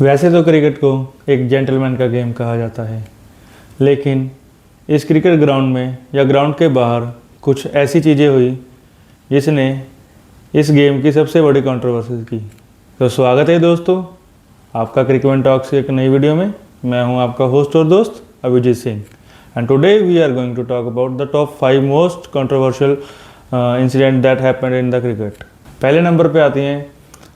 वैसे तो क्रिकेट को एक जेंटलमैन का गेम कहा जाता है, लेकिन इस क्रिकेट ग्राउंड में या ग्राउंड के बाहर कुछ ऐसी चीज़ें हुई जिसने इस गेम की सबसे बड़ी कंट्रोवर्सी की। तो स्वागत है दोस्तों आपका क्रिकेट टॉक्स की एक नई वीडियो में। मैं हूं आपका होस्ट और दोस्त Abhijit Singh and today we are going to talk about the top 5 most controversial incident that happened in the cricket. पहले नंबर पे आती हैं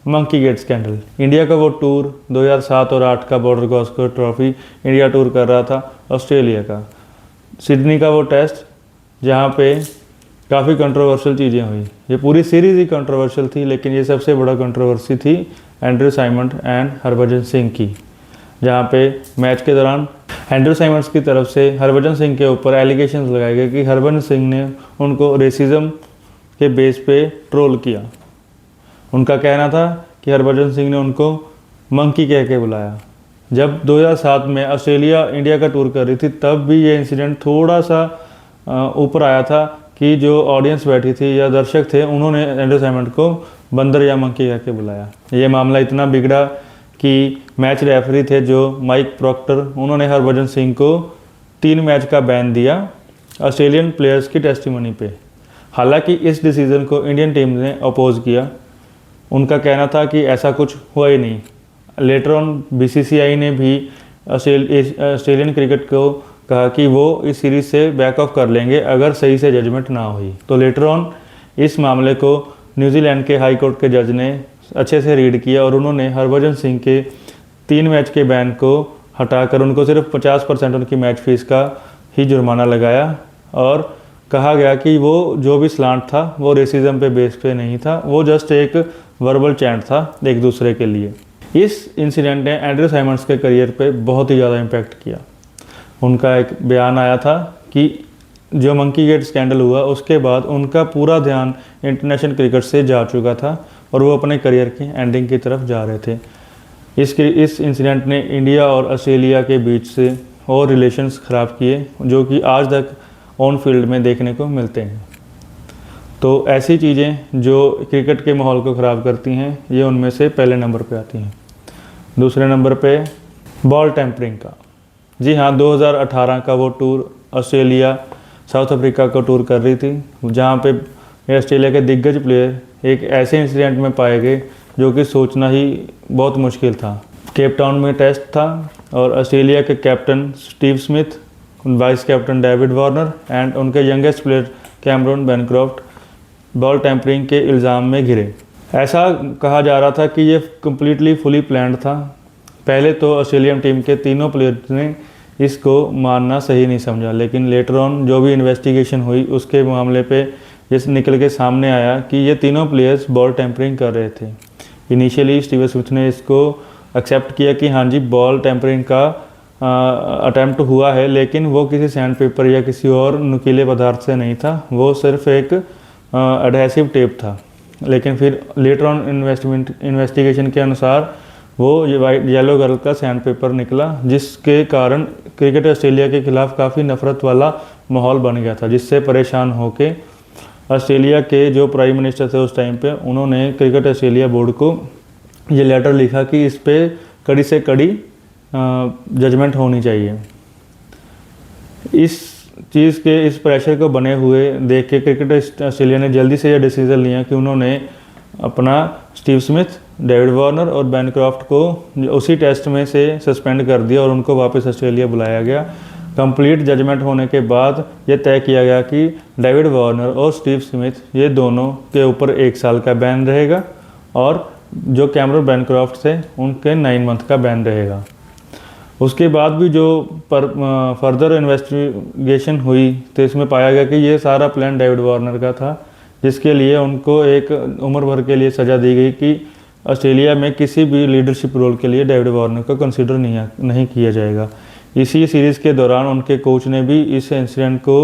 मंकी गेट स्कैंडल। इंडिया का वो टूर 2007 और 8 का border Gavaskar trophy India tour कर रहा था ऑस्ट्रेलिया का। सिडनी का वो टेस्ट जहाँ पे काफ़ी कंट्रोवर्शियल चीज़ें हुई। ये पूरी सीरीज़ ही कंट्रोवर्शियल थी, लेकिन ये सबसे बड़ा कंट्रोवर्सी थी Andrew Symonds and Harbhajan Singh की, जहाँ पे मैच के दौरान एंड्रू साइमंड्स की तरफ से हरभजन सिंह के ऊपर एलिगेशंस लगाए गए कि हरभजन सिंह ने उनको रेसिज्म के बेस पे ट्रोल किया। उनका कहना था कि हरभजन सिंह ने उनको मंकी कह के बुलाया। जब 2007 में ऑस्ट्रेलिया इंडिया का टूर कर रही थी तब भी ये इंसिडेंट थोड़ा सा ऊपर आया था कि जो ऑडियंस बैठी थी या दर्शक थे उन्होंने एंड्रू साइमंड को बंदर या मंकी कह के बुलाया। ये मामला इतना बिगड़ा कि मैच रेफरी थे जो माइक प्रॉक्टर, उन्होंने हरभजन सिंह को 3 मैच का बैन दिया ऑस्ट्रेलियन प्लेयर्स की टेस्टिमनी पे। हालांकि इस डिसीज़न को इंडियन टीम ने अपोज किया। उनका कहना था कि ऐसा कुछ हुआ ही नहीं। लेटर ऑन बीसीसीआई ने भी ऑस्ट्रेलियन क्रिकेट को कहा कि वो इस सीरीज़ से बैक ऑफ कर लेंगे अगर सही से जजमेंट ना हुई। तो लेटर ऑन इस मामले को न्यूजीलैंड के हाई कोर्ट के जज ने अच्छे से रीड किया और उन्होंने हरभजन सिंह के 3 मैच के बैन को हटाकर उनको सिर्फ 50% उनकी मैच फीस का ही जुर्माना लगाया और कहा गया कि वो जो भी स्लांट था वो रेसिज्म पे बेस पे नहीं था, वो जस्ट एक वर्बल चैंट था एक दूसरे के लिए। इस इंसिडेंट ने एंड्रू साइमंड्स के करियर पे बहुत ही ज़्यादा इम्पैक्ट किया। उनका एक बयान आया था कि जो मंकी गेट स्कैंडल हुआ उसके बाद उनका पूरा ध्यान इंटरनेशनल क्रिकेट से जा चुका था और वो अपने करियर की एंडिंग की तरफ जा रहे थे। इस इंसिडेंट ने इंडिया और ऑस्ट्रेलिया के बीच से और रिलेशंस ख़राब किए जो कि आज तक ऑन फील्ड में देखने को मिलते हैं। तो ऐसी चीज़ें जो क्रिकेट के माहौल को ख़राब करती हैं ये उनमें से पहले नंबर पे आती हैं। दूसरे नंबर पे बॉल टेम्परिंग का। जी हाँ, 2018 का वो टूर ऑस्ट्रेलिया साउथ अफ्रीका को टूर कर रही थी, जहाँ पे ऑस्ट्रेलिया के दिग्गज प्लेयर एक ऐसे इंसिडेंट में पाए गए जो कि सोचना ही बहुत मुश्किल था। केप टाउन में टेस्ट था और ऑस्ट्रेलिया के captain Steve Smith, vice captain David Warner and उनके youngest player Cameron Bancroft ball tampering के इल्ज़ाम में घिरे। ऐसा कहा जा रहा था कि ये कम्प्लीटली फुली प्लान्ड था। पहले तो ऑस्ट्रेलियन टीम के तीनों प्लेयर्स ने इसको मानना सही नहीं समझा, लेकिन लेटर ऑन जो भी इन्वेस्टिगेशन हुई उसके मामले पे ये निकल के सामने आया कि ये तीनों प्लेयर्स बॉल टेम्परिंग कर रहे थे। इनिशियली स्टीव स्मिथ ने इसको एक्सेप्ट किया कि हाँ जी बॉल टेम्परिंग का अटैम्प्ट हुआ है, लेकिन वो किसी सैंड पेपर या किसी और नुकीले पदार्थ से नहीं था, वो सिर्फ एक एडहेसिव टेप था। लेकिन फिर लेटर ऑन इन्वेस्टिगेशन के अनुसार वो येलो कलर का सैंड पेपर निकला, जिसके कारण क्रिकेट ऑस्ट्रेलिया के खिलाफ काफ़ी नफरत वाला माहौल बन गया था, जिससे परेशान होके ऑस्ट्रेलिया के जो प्राइम मिनिस्टर थे उस टाइम पे उन्होंने क्रिकेट ऑस्ट्रेलिया बोर्ड को ये लेटर लिखा कि इस पे कड़ी से कड़ी जजमेंट होनी चाहिए। इस चीज़ के इस प्रेशर को बने हुए देख के क्रिकेट ऑस्ट्रेलिया ने जल्दी से यह डिसीज़न लिया कि उन्होंने अपना स्टीव स्मिथ, डेविड वार्नर और बैनक्रॉफ्ट को उसी टेस्ट में से सस्पेंड कर दिया और उनको वापस ऑस्ट्रेलिया बुलाया गया। कंप्लीट जजमेंट होने के बाद ये तय किया गया कि डेविड वार्नर और स्टीव स्मिथ ये दोनों के ऊपर 1 साल का बैन रहेगा और जो कैमरन बैनक्रॉफ्ट थे उनके 9 मंथ का बैन रहेगा। उसके बाद भी जो फर्दर इन्वेस्टिगेशन हुई तो इसमें पाया गया कि ये सारा प्लान डेविड वार्नर का था, जिसके लिए उनको एक उम्र भर के लिए सज़ा दी गई कि ऑस्ट्रेलिया में किसी भी लीडरशिप रोल के लिए डेविड वार्नर को कंसिडर नहीं किया जाएगा। इसी सीरीज़ के दौरान उनके कोच ने भी इस इंसिडेंट को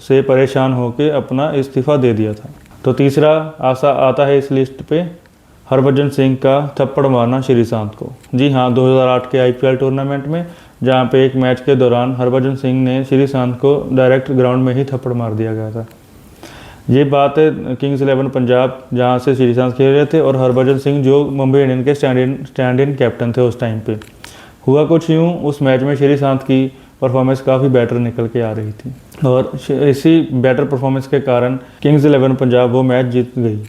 से परेशान होकर अपना इस्तीफ़ा दे दिया था। तो तीसरा आता है इस लिस्ट पे हरभजन सिंह का थप्पड़ मारना श्रीशांत को। जी हाँ, 2008 के आईपीएल टूर्नामेंट में जहाँ पे एक मैच के दौरान हरभजन सिंह ने श्रीशांत को डायरेक्ट ग्राउंड में ही थप्पड़ मार दिया गया था। ये बात है किंग्स 11 पंजाब जहाँ से श्रीशांत खेल रहे थे और हरभजन सिंह जो मुंबई इंडियन के स्टैंड इन कैप्टन थे उस टाइम पे। हुआ कुछ यूँ, उस मैच में श्रीशांत की परफॉर्मेंस काफ़ी बेटर निकल के आ रही थी और इसी बेटर परफॉर्मेंस के कारण किंग्स 11 पंजाब वो मैच जीत गई।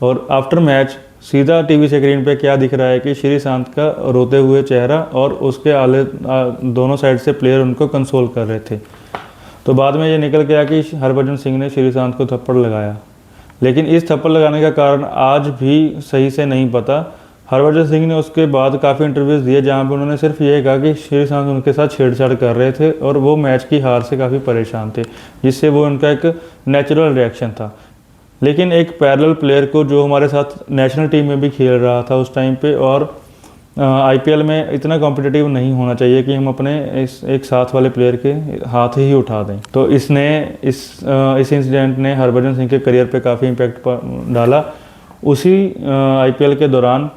और आफ्टर मैच सीधा टीवी स्क्रीन पे क्या दिख रहा है कि श्रीशांत का रोते हुए चेहरा और उसके आले दोनों साइड से प्लेयर उनको कंसोल कर रहे थे। तो बाद में ये निकल के आया कि हरभजन सिंह ने श्रीशांत को थप्पड़ लगाया, लेकिन इस थप्पड़ लगाने का कारण आज भी सही से नहीं पता। हरभजन सिंह ने उसके बाद काफ़ी इंटरव्यूज़ दिए जहाँ पे उन्होंने सिर्फ ये कहा कि श्रीशांत उनके साथ छेड़छाड़ कर रहे थे और वो मैच की हार से काफ़ी परेशान थे, जिससे वो उनका एक नेचुरल रिएक्शन था। लेकिन एक पैरेलल प्लेयर को जो हमारे साथ नेशनल टीम में भी खेल रहा था उस टाइम पे और आईपीएल में इतना कॉम्पिटिटिव नहीं होना चाहिए कि हम अपने एक साथ वाले प्लेयर के हाथ ही उठा दें। तो इस इंसिडेंट ने हरभजन सिंह के करियर पे काफ़ी इम्पैक्ट डाला। उसी आईपीएल के दौरान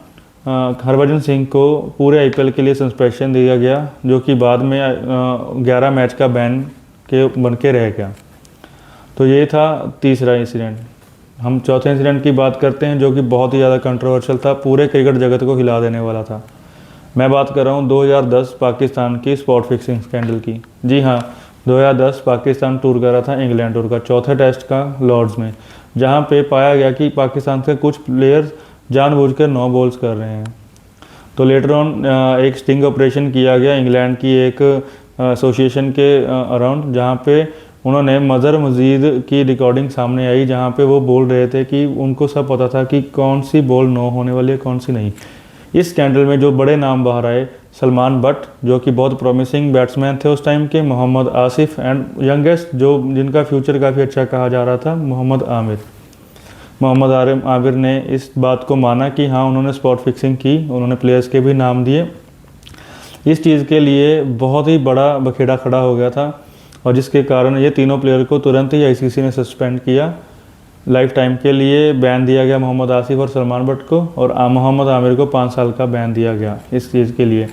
हरभजन सिंह को पूरे आईपीएल के लिए सस्पेंशन दिया गया, जो कि बाद में 11 मैच का बैन के बन के रह गया। तो ये था तीसरा इंसिडेंट। हम चौथे इंसिडेंट की बात करते हैं जो कि बहुत ही ज़्यादा कंट्रोवर्शियल था, पूरे क्रिकेट जगत को हिला देने वाला था। मैं बात कर रहा हूँ 2010 पाकिस्तान की स्पॉट फिक्सिंग स्कैंडल की। जी हाँ, 2010 पाकिस्तान टूर कर रहा था, इंग्लैंड टूर का, चौथे टेस्ट का लॉर्ड्स में, जहाँ पे पाया गया कि पाकिस्तान के कुछ प्लेयर्स जानबूझकर 9 बॉल्स कर रहे हैं। तो लेटर ऑन एक स्टिंग ऑपरेशन किया गया इंग्लैंड की एक एसोसिएशन के अराउंड, जहाँ पे उन्होंने मज़हर मजीद की रिकॉर्डिंग सामने आई जहाँ पे वो बोल रहे थे कि उनको सब पता था कि कौन सी बॉल 9 होने वाली है, कौन सी नहीं। इस स्कैंडल में जो बड़े नाम बाहर आए, सलमान बट जो कि बहुत प्रॉमिसिंग बैट्समैन थे उस टाइम के, मोहम्मद आसिफ एंड यंगेस्ट जो जिनका फ्यूचर काफ़ी अच्छा कहा जा रहा था, मोहम्मद आमिर ने इस बात को माना कि हाँ उन्होंने स्पॉट फिक्सिंग की। उन्होंने प्लेयर्स के भी नाम दिए। इस चीज़ के लिए बहुत ही बड़ा बखेड़ा खड़ा हो गया था और जिसके कारण ये तीनों प्लेयर को तुरंत ही आईसीसी ने सस्पेंड किया। लाइफ टाइम के लिए बैन दिया गया मोहम्मद आसिफ और सलमान बट को, और मोहम्मद आमिर को 5 साल का बैन दिया गया इस चीज़ के लिए।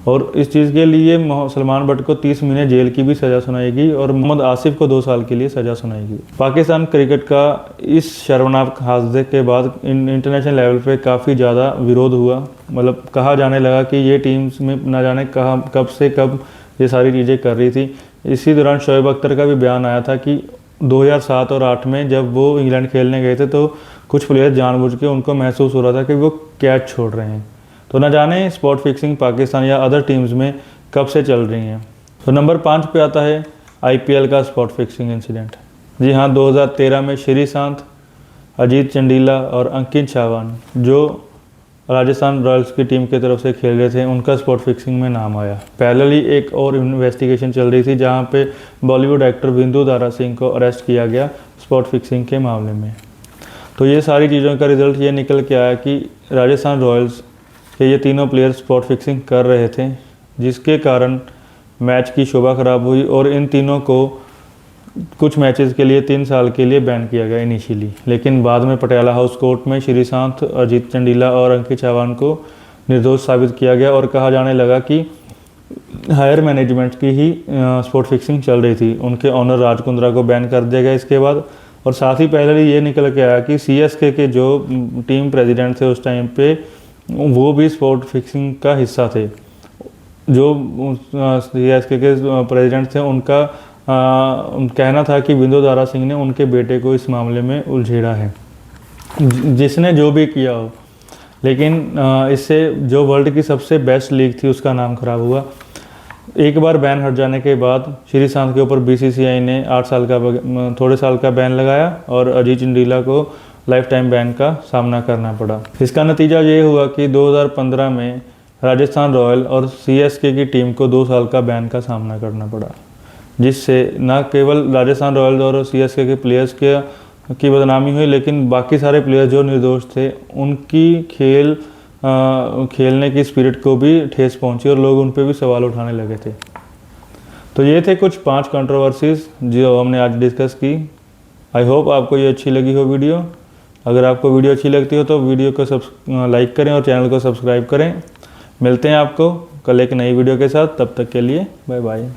और इस चीज़ के लिए सलमान बट को 30 महीने जेल की भी सज़ा सुनाई गई और मोहम्मद आसिफ को 2 साल के लिए सज़ा सुनाई गई। पाकिस्तान क्रिकेट का इस शर्मनाक हादसे के बाद इंटरनेशनल लेवल पे काफ़ी ज़्यादा विरोध हुआ। मतलब कहा जाने लगा कि ये टीम्स में ना जाने कब से कब ये सारी चीज़ें कर रही थी। इसी दौरान शोएब अख्तर का भी बयान आया था कि 2007 और 8 में जब वो इंग्लैंड खेलने गए थे तो कुछ प्लेयर जानबूझ के उनको महसूस हो रहा था कि वो कैच छोड़ रहे हैं। तो न जाने स्पॉट फिक्सिंग पाकिस्तान या अदर टीम्स में कब से चल रही हैं। तो नंबर 5 पे आता है आईपीएल का स्पॉट फिक्सिंग इंसिडेंट। जी हाँ, 2013 में श्रीशांत, अजीत चंडीला और अंकित चौहान जो राजस्थान रॉयल्स की टीम की तरफ से खेल रहे थे, उनका स्पॉट फिक्सिंग में नाम आया। पैरेलली एक और इन्वेस्टिगेशन चल रही थी जहां पे बॉलीवुड एक्टर बिंदु दारा सिंह को अरेस्ट किया गया स्पॉट फिक्सिंग के मामले में। तो ये सारी चीज़ों का रिजल्ट ये निकल के आया कि राजस्थान रॉयल्स के ये तीनों प्लेयर स्पॉट फिक्सिंग कर रहे थे, जिसके कारण मैच की शोभा खराब हुई और इन तीनों को कुछ मैचेस के लिए 3 साल के लिए बैन किया गया इनिशियली। लेकिन बाद में पटियाला हाउस कोर्ट में श्रीशांत, अजीत चंडीला और अंकित चौहान को निर्दोष साबित किया गया और कहा जाने लगा कि हायर मैनेजमेंट की ही स्पॉट फिक्सिंग चल रही थी। उनके ऑनर राज कुंद्रा को बैन कर दिया गया इसके बाद। और साथ ही पहले ये निकल के आया कि सीएसके के जो टीम प्रेसिडेंट थे उस टाइम पे, वो भी स्पॉट फिक्सिंग का हिस्सा थे। जो सीएसके के प्रेसिडेंट थे उनका कहना था कि बिंदु दारा सिंह ने उनके बेटे को इस मामले में उलझेड़ा है, जिसने जो भी किया हो। लेकिन इससे जो वर्ल्ड की सबसे बेस्ट लीग थी उसका नाम खराब हुआ। एक बार बैन हट जाने के बाद श्रीशांत के ऊपर बीसीसीआई ने 8 साल का थोड़े साल का बैन लगाया और अजीत चंडीला को लाइफ टाइम बैन का सामना करना पड़ा। इसका नतीजा ये हुआ कि 2015 में राजस्थान रॉयल और सीएसके की टीम को 2 साल का बैन का सामना करना पड़ा, जिससे न केवल राजस्थान रॉयल्स और सीएसके के प्लेयर्स की बदनामी हुई, लेकिन बाकी सारे प्लेयर्स जो निर्दोष थे उनकी खेलने की स्पिरिट को भी ठेस पहुंची और लोग उन पर भी सवाल उठाने लगे थे। तो ये थे कुछ 5 कंट्रोवर्सीज जो हमने आज डिस्कस की। आई होप आपको ये अच्छी लगी हो वीडियो। अगर आपको वीडियो अच्छी लगती हो तो वीडियो को लाइक करें और चैनल को सब्सक्राइब करें। मिलते हैं आपको कल एक नई वीडियो के साथ, तब तक के लिए बाय बाय।